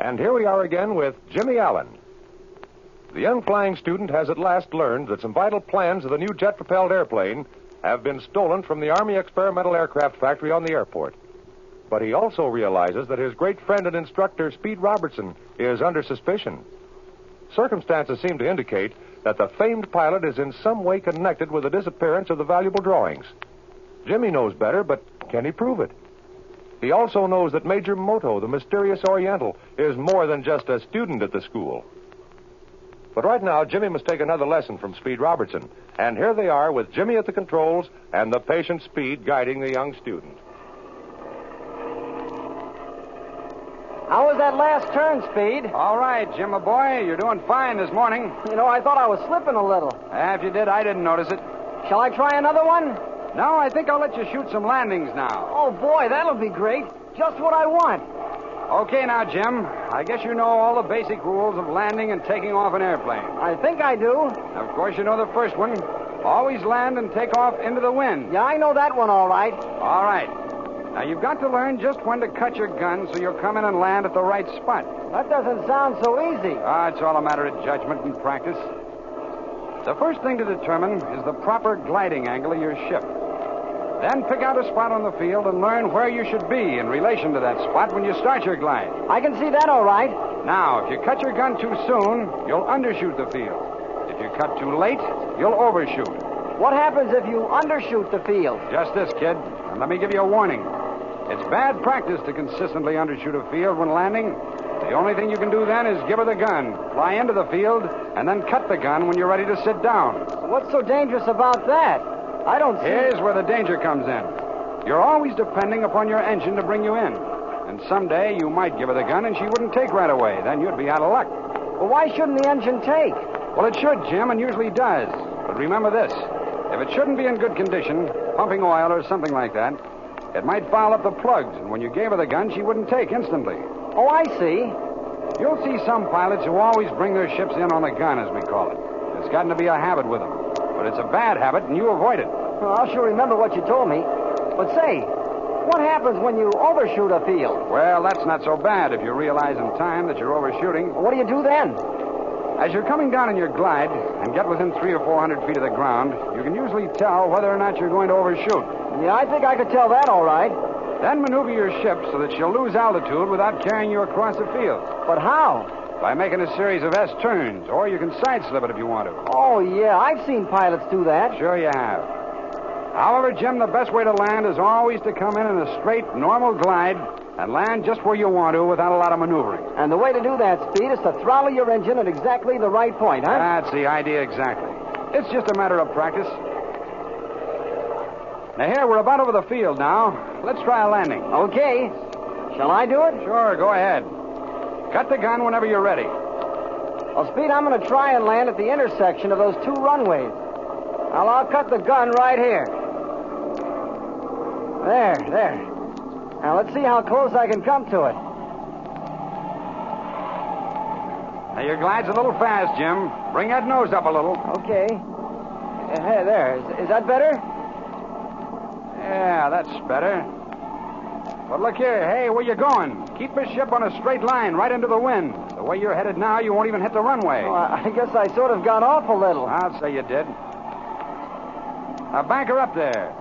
And here we are again with Jimmy Allen. The young flying student has at last learned that some vital plans of the new jet-propelled airplane have been stolen from the Army Experimental Aircraft Factory on the airport. But he also realizes that his great friend and instructor, Speed Robertson, is under suspicion. Circumstances seem to indicate that the famed pilot is in some way connected with the disappearance of the valuable drawings. Jimmy knows better, but can he prove it? He also knows that Major Moto, the mysterious Oriental, is more than just a student at the school. But right now, Jimmy must take another lesson from Speed Robertson. And here they are with Jimmy at the controls and the patient Speed guiding the young student. How was that last turn, Speed? All right, Jim, my boy. You're doing fine this morning. You know, I thought I was slipping a little. If you did, I didn't notice it. Shall I try another one? No, I think I'll let you shoot some landings now. Oh, boy, that'll be great. Just what I want. Okay, now, Jim. I guess you know all the basic rules of landing and taking off an airplane. I think I do. Of course, you know the first one. Always land and take off into the wind. Yeah, I know that one all right. All right. Now, you've got to learn just when to cut your gun so you'll come in and land at the right spot. That doesn't sound so easy. It's all a matter of judgment and practice. The first thing to determine is the proper gliding angle of your ship. Then pick out a spot on the field and learn where you should be in relation to that spot when you start your glide. I can see that all right. Now, if you cut your gun too soon, you'll undershoot the field. If you cut too late, you'll overshoot. What happens if you undershoot the field? Just this, kid. And let me give you a warning. It's bad practice to consistently undershoot a field when landing. The only thing you can do then is give her the gun, fly into the field, and then cut the gun when you're ready to sit down. What's so dangerous about that? I don't see... Here's where the danger comes in. You're always depending upon your engine to bring you in. And someday you might give her the gun and she wouldn't take right away. Then you'd be out of luck. Well, why shouldn't the engine take? Well, it should, Jim, and usually does. But remember this. If it shouldn't be in good condition, pumping oil or something like that, it might foul up the plugs, and when you gave her the gun, she wouldn't take instantly. Oh, I see. You'll see some pilots who always bring their ships in on the gun, as we call it. It's gotten to be a habit with them. But it's a bad habit, and you avoid it. Well, I'll sure remember what you told me. But say, what happens when you overshoot a field? Well, that's not so bad if you realize in time that you're overshooting. What do you do then? As you're coming down in your glide and get within 300 or 400 feet of the ground, you can usually tell whether or not you're going to overshoot. Yeah, I think I could tell that all right. Then maneuver your ship so that she'll lose altitude without carrying you across the field. But how? By making a series of S-turns, or you can side-slip it if you want to. Oh, yeah, I've seen pilots do that. Sure you have. However, Jim, the best way to land is always to come in a straight, normal glide and land just where you want to without a lot of maneuvering. And the way to do that, Speed, is to throttle your engine at exactly the right point, huh? That's the idea exactly. It's just a matter of practice. Now, here, we're about over the field now. Let's try a landing. Okay. Shall I do it? Sure, go ahead. Cut the gun whenever you're ready. Well, Speed, I'm going to try and land at the intersection of those two runways. I'll cut the gun right here. There. Now, let's see how close I can come to it. Now, your glide's a little fast, Jim. Bring that nose up a little. Okay. Hey, there. Is that better? Yeah, that's better. But look here. Hey, where you going? Keep the ship on a straight line right into the wind. The way you're headed now, you won't even hit the runway. Oh, I guess I sort of got off a little. I'll say you did. Now, bank her up there.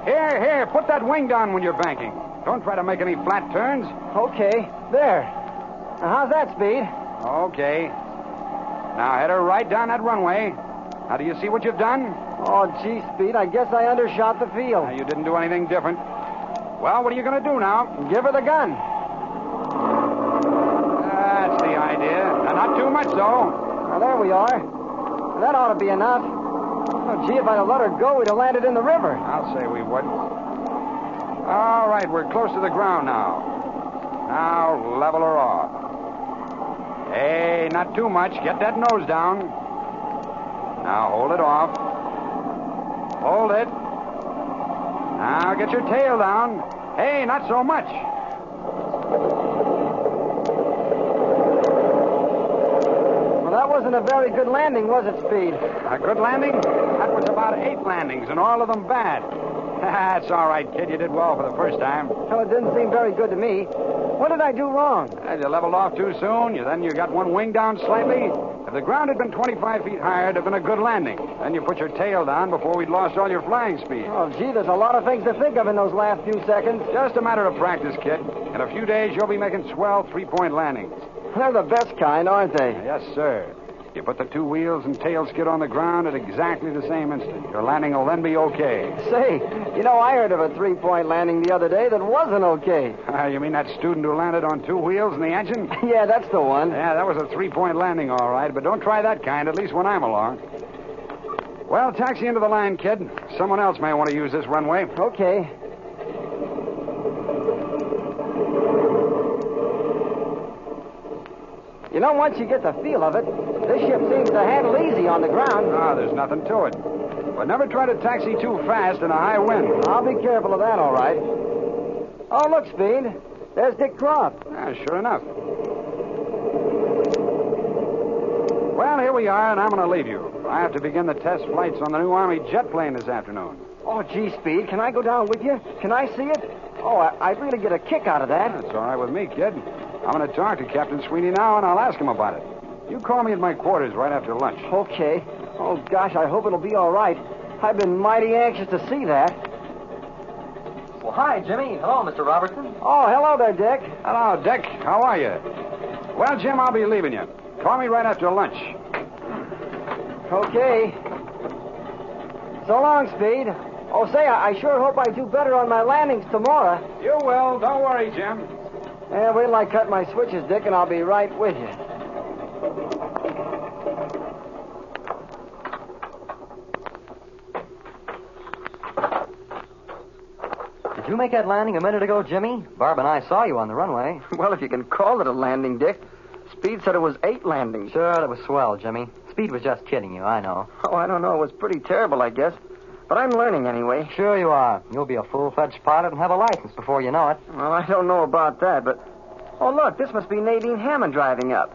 Here, put that wing down when you're banking. Don't try to make any flat turns. Okay, there. Now, how's that, Speed? Okay. Now, head her right down that runway. Now, do you see what you've done? Oh, gee, Speed, I guess I undershot the field. Now, you didn't do anything different. Well, what are you going to do now? Give her the gun. That's the idea. Now, not too much, though. Now, there we are. That ought to be enough. Oh, gee, if I'd have let her go, we'd have landed in the river. I'll say we would. All right, we're close to the ground now. Now, level her off. Hey, not too much. Get that nose down. Now, hold it off. Hold it. Now, get your tail down. Hey, not so much. Well, that wasn't a very good landing, was it, Speed? A good landing? That was about 8 landings, and all of them bad. That's all right, kid. You did well for the first time. Well, it didn't seem very good to me. What did I do wrong? You leveled off too soon. Then you got one wing down slightly. If the ground had been 25 feet higher, it'd have been a good landing. Then you put your tail down before we'd lost all your flying speed. Oh, gee, there's a lot of things to think of in those last few seconds. Just a matter of practice, kid. In a few days, you'll be making swell three-point landings. They're the best kind, aren't they? Yes, sir. You put the two wheels and tail skid on the ground at exactly the same instant. Your landing will then be okay. Say, I heard of a three-point landing the other day that wasn't okay. You mean that student who landed on two wheels in the engine? Yeah, that's the one. Yeah, that was a three-point landing, all right. But don't try that kind, at least when I'm along. Well, taxi into the line, kid. Someone else may want to use this runway. Okay. Once you get the feel of it, this ship seems to handle easy on the ground. There's nothing to it. But never try to taxi too fast in a high wind. I'll be careful of that, all right. Oh, look, Speed. There's Dick Croft. Sure enough. Well, here we are, and I'm going to leave you. I have to begin the test flights on the new Army jet plane this afternoon. Oh, gee, Speed, can I go down with you? Can I see it? Oh, I'd really get a kick out of that. That's all right with me, kid. I'm going to talk to Captain Sweeney now, and I'll ask him about it. You call me at my quarters right after lunch. Okay. Oh, gosh, I hope it'll be all right. I've been mighty anxious to see that. Well, hi, Jimmy. Hello, Mr. Robertson. Oh, hello there, Dick. Hello, Dick. How are you? Well, Jim, I'll be leaving you. Call me right after lunch. Okay. So long, Speed. Oh, say, I sure hope I do better on my landings tomorrow. You will. Don't worry, Jim. Yeah, wait till I cut my switches, Dick, and I'll be right with you. Did you make that landing a minute ago, Jimmy? Barb and I saw you on the runway. Well, if you can call it a landing, Dick. Speed said it was 8 landings. Sure, that was swell, Jimmy. Speed was just kidding you, I know. Oh, I don't know. It was pretty terrible, I guess. But I'm learning anyway. Sure you are. You'll be a full-fledged pilot and have a license before you know it. Well, I don't know about that, but... Oh, look, this must be Nadine Hammond driving up.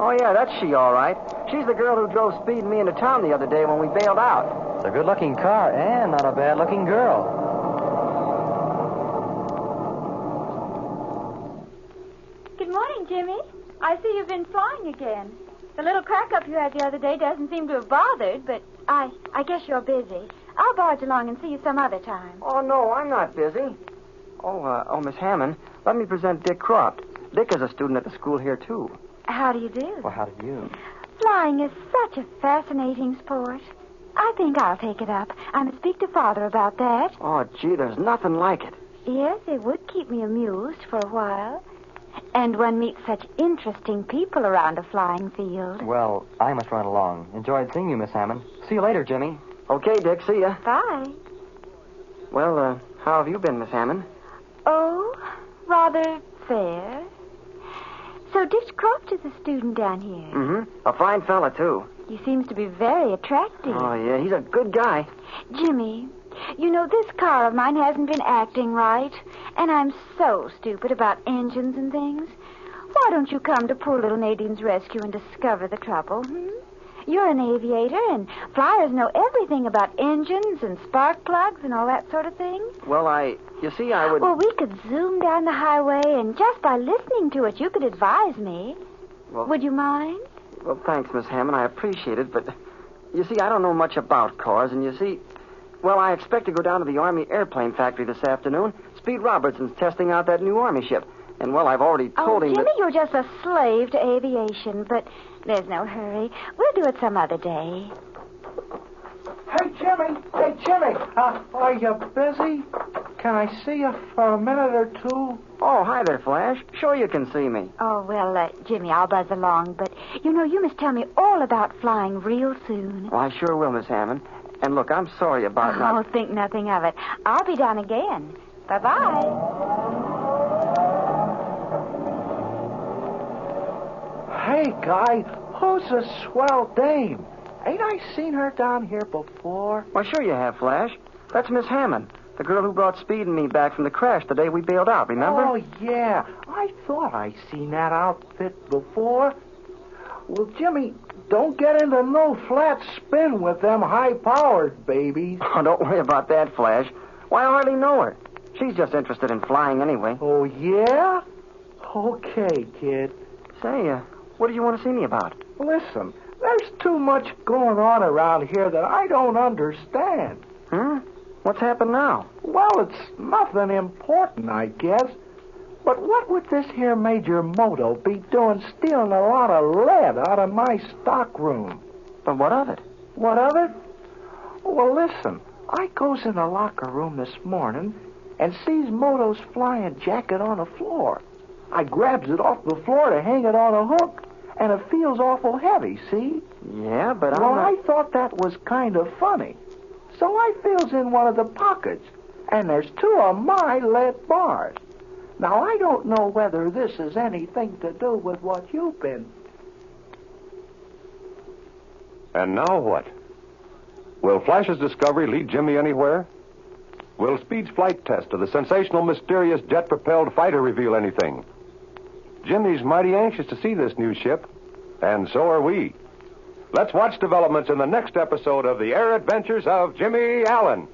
Oh, yeah, that's she, all right. She's the girl who drove Speed and me into town the other day when we bailed out. It's a good-looking car and not a bad-looking girl. Good morning, Jimmy. I see you've been flying again. The little crack-up you had the other day doesn't seem to have bothered, but I guess you're busy. I'll barge along and see you some other time. Oh, no, I'm not busy. Oh, Miss Hammond, let me present Dick Croft. Dick is a student at the school here, too. How do you do? Well, how did you? Flying is such a fascinating sport. I think I'll take it up. I must speak to Father about that. Oh, gee, there's nothing like it. Yes, it would keep me amused for a while. And one meets such interesting people around a flying field. Well, I must run along. Enjoyed seeing you, Miss Hammond. See you later, Jimmy. Okay, Dick, see ya. Bye. Well, how have you been, Miss Hammond? Oh, rather fair. So Dick Croft is a student down here. Mm-hmm. A fine fella, too. He seems to be very attractive. Oh, yeah, he's a good guy. Jimmy, this car of mine hasn't been acting right, and I'm so stupid about engines and things. Why don't you come to poor little Nadine's rescue and discover the trouble, You're an aviator, and flyers know everything about engines and spark plugs and all that sort of thing. Well, you see, I would... Well, we could zoom down the highway, and just by listening to it, you could advise me. Well, would you mind? Well, thanks, Miss Hammond. I appreciate it, but you see, I don't know much about cars, and you see... Well, I expect to go down to the Army airplane factory this afternoon. Speed Robertson's testing out that new Army ship. And, well, I've already told him Jimmy, that... you're just a slave to aviation, but there's no hurry. We'll do it some other day. Hey, Jimmy! Are you busy? Can I see you for a minute or two? Oh, hi there, Flash. Sure you can see me. Oh, well, Jimmy, I'll buzz along, but, you must tell me all about flying real soon. Well, I sure will, Miss Hammond. And, look, I'm sorry about Oh, think nothing of it. I'll be down again. Bye-bye. Hey, Guy, who's a swell dame? Ain't I seen her down here before? Well, sure you have, Flash. That's Miss Hammond, the girl who brought Speed and me back from the crash the day we bailed out, remember? Oh, yeah. I thought I seen that outfit before. Well, Jimmy, don't get into no flat spin with them high-powered babies. Oh, don't worry about that, Flash. Why, I hardly know her. She's just interested in flying anyway. Oh, yeah? Okay, kid. Say, what do you want to see me about? Listen, there's too much going on around here that I don't understand. What's happened now? Well, it's nothing important, I guess. But what would this here Major Moto be doing stealing a lot of lead out of my stock room? But what of it? What of it? Well, listen, I goes in the locker room this morning and sees Moto's flying jacket on the floor. I grabs it off the floor to hang it on a hook, and it feels awful heavy, see? Yeah, but I thought that was kind of funny. So I feels in one of the pockets, and there's 2 of my lead bars. Now, I don't know whether this has anything to do with what you've been... And now what? Will Flash's discovery lead Jimmy anywhere? Will Speed's flight test of the sensational, mysterious jet-propelled fighter reveal anything? Jimmy's mighty anxious to see this new ship, and so are we. Let's watch developments in the next episode of The Air Adventures of Jimmy Allen.